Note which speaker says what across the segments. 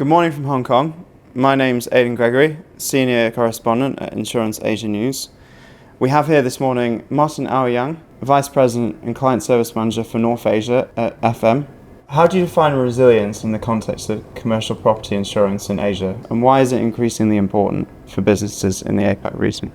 Speaker 1: Good morning from Hong Kong. My name's Aidan Gregory, Senior Correspondent at Insurance Asia News. We have here this morning Martin Au-Yeung, Vice President and Client Service Manager for North Asia at FM. How do you define resilience in the context of commercial property insurance in Asia, and why is it increasingly important for businesses in the APAC region?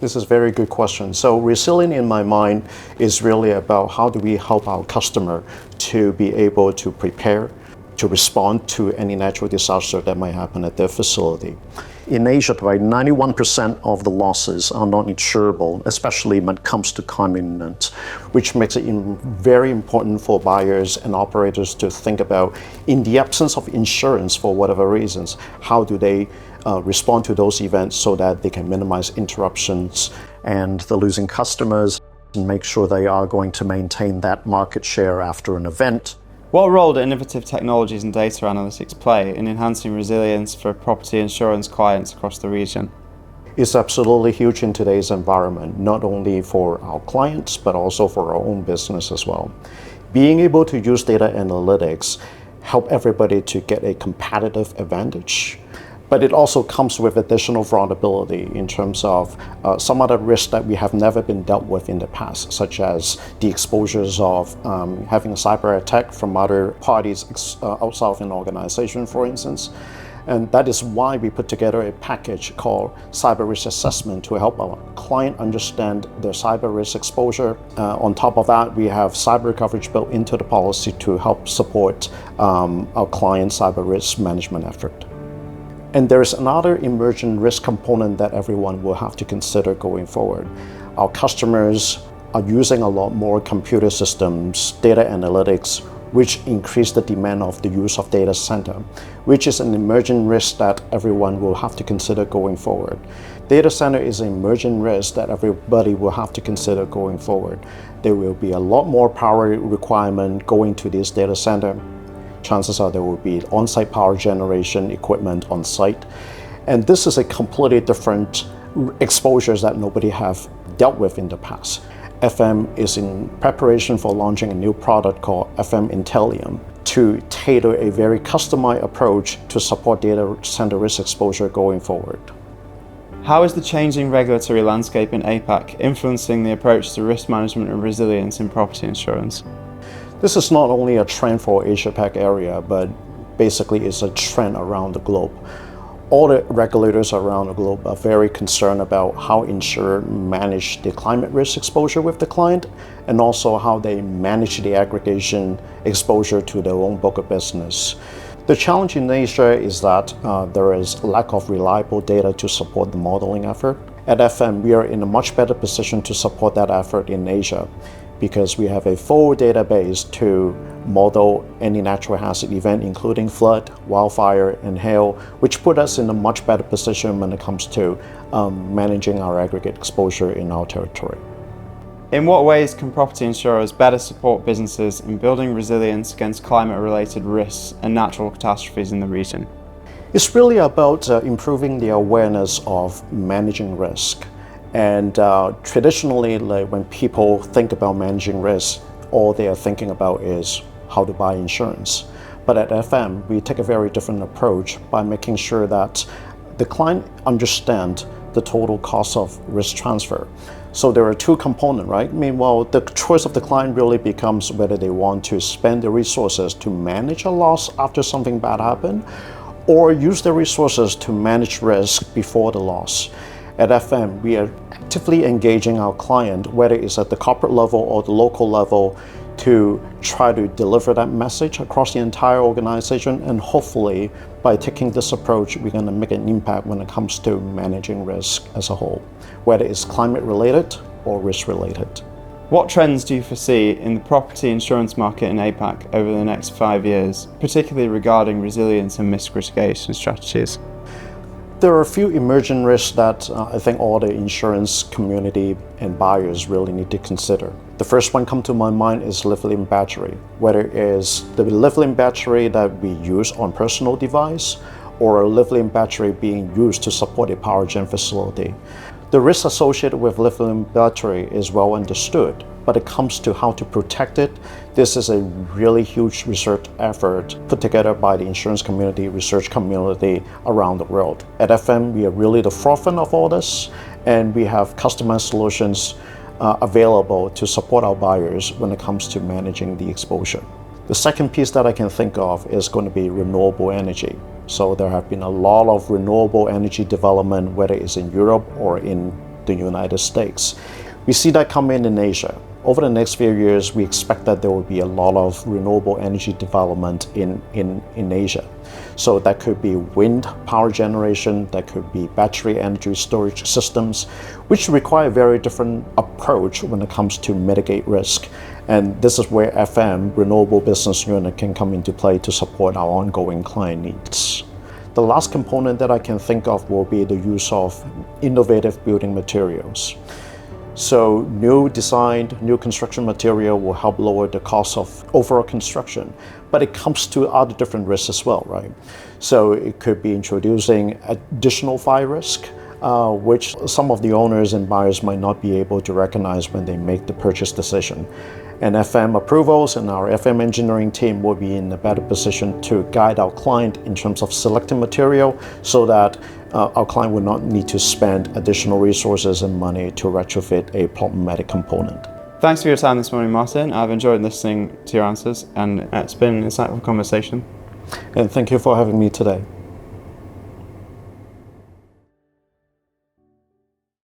Speaker 2: This is a very good question. So resilient in my mind is really about how do we help our customer to be able to prepare, to respond to any natural disaster that might happen at their facility. In Asia, about 91% of the losses are not insurable, especially when it comes to climate events, which makes it very important for buyers and operators to think about, in the absence of insurance for whatever reasons, how do they respond to those events so that they can minimize interruptions and the losing customers and make sure they are going to maintain that market share after an event.
Speaker 1: What role do innovative technologies and data analytics play in enhancing resilience for property insurance clients across the region?
Speaker 2: It's absolutely huge in today's environment, not only for our clients, but also for our own business as well. Being able to use data analytics help everybody to get a competitive advantage. But it also comes with additional vulnerability in terms of some other risks that we have never been dealt with in the past, such as the exposures of having a cyber attack from other parties outside of an organization, for instance. And that is why we put together a package called Cyber Risk Assessment to help our client understand their cyber risk exposure. On top of that, we have cyber coverage built into the policy to help support our client's cyber risk management effort. And there is another emerging risk component that everyone will have to consider going forward. Our customers are using a lot more computer systems, data analytics, which increase the demand of the use of data center, which is an emerging risk that everyone will have to consider going forward. Data center is an emerging risk that everybody will have to consider going forward. There will be a lot more power requirement going to this data center. Chances are there will be on-site power generation equipment on site. And this is a completely different exposures that nobody have dealt with in the past. FM is in preparation for launching a new product called FM Intellium to tailor a very customized approach to support data center risk exposure going forward.
Speaker 1: How is the changing regulatory landscape in APAC influencing the approach to risk management and resilience in property insurance?
Speaker 2: This is not only a trend for Asia-Pac area, but basically it's a trend around the globe. All the regulators around the globe are very concerned about how insurers manage the climate risk exposure with the client, and also how they manage the aggregation exposure to their own book of business. The challenge in Asia is that there is lack of reliable data to support the modeling effort. At FM, we are in a much better position to support that effort in Asia, because we have a full database to model any natural hazard event, including flood, wildfire, and hail, which put us in a much better position when it comes to managing our aggregate exposure in our territory.
Speaker 1: In what ways can property insurers better support businesses in building resilience against climate-related risks and natural catastrophes in the region?
Speaker 2: It's really about improving the awareness of managing risk. And traditionally, like when people think about managing risk, all they are thinking about is how to buy insurance. But at FM, we take a very different approach by making sure that the client understands the total cost of risk transfer. So there are two components, right? Meanwhile, the choice of the client really becomes whether they want to spend the resources to manage a loss after something bad happened, or use the resources to manage risk before the loss. At FM, we are actively engaging our client, whether it's at the corporate level or the local level, to try to deliver that message across the entire organization. And hopefully, by taking this approach, we're going to make an impact when it comes to managing risk as a whole, whether it's climate related or risk related.
Speaker 1: What trends do you foresee in the property insurance market in APAC over the next 5 years, particularly regarding resilience and risk mitigation strategies?
Speaker 2: There are a few emerging risks that I think all the insurance community and buyers really need to consider. The first one come to my mind is lithium battery, whether it is the lithium battery that we use on personal device or a lithium battery being used to support a power gen facility. The risk associated with lithium battery is well understood, but it comes to how to protect it. This is a really huge research effort put together by the insurance community, research community around the world. At FM, we are really the forefront of all this, and we have customized solutions available to support our buyers when it comes to managing the exposure. The second piece that I can think of is going to be renewable energy. So there have been a lot of renewable energy development, whether it's in Europe or in the United States. We see that coming in Asia. Over the next few years, we expect that there will be a lot of renewable energy development in Asia. So that could be wind power generation, that could be battery energy storage systems, which require a very different approach when it comes to mitigate risk. And this is where FM, Renewable Business Unit, can come into play to support our ongoing client needs. The last component that I can think of will be the use of innovative building materials. So new design, new construction material will help lower the cost of overall construction, but it comes to other different risks as well, right? So it could be introducing additional fire risk, which some of the owners and buyers might not be able to recognize when they make the purchase decision. And FM approvals and our FM engineering team will be in a better position to guide our client in terms of selecting material so that our client will not need to spend additional resources and money to retrofit a problematic component.
Speaker 1: Thanks for your time this morning, Martin. I've enjoyed listening to your answers, and it's been an insightful conversation.
Speaker 2: And thank you for having me today.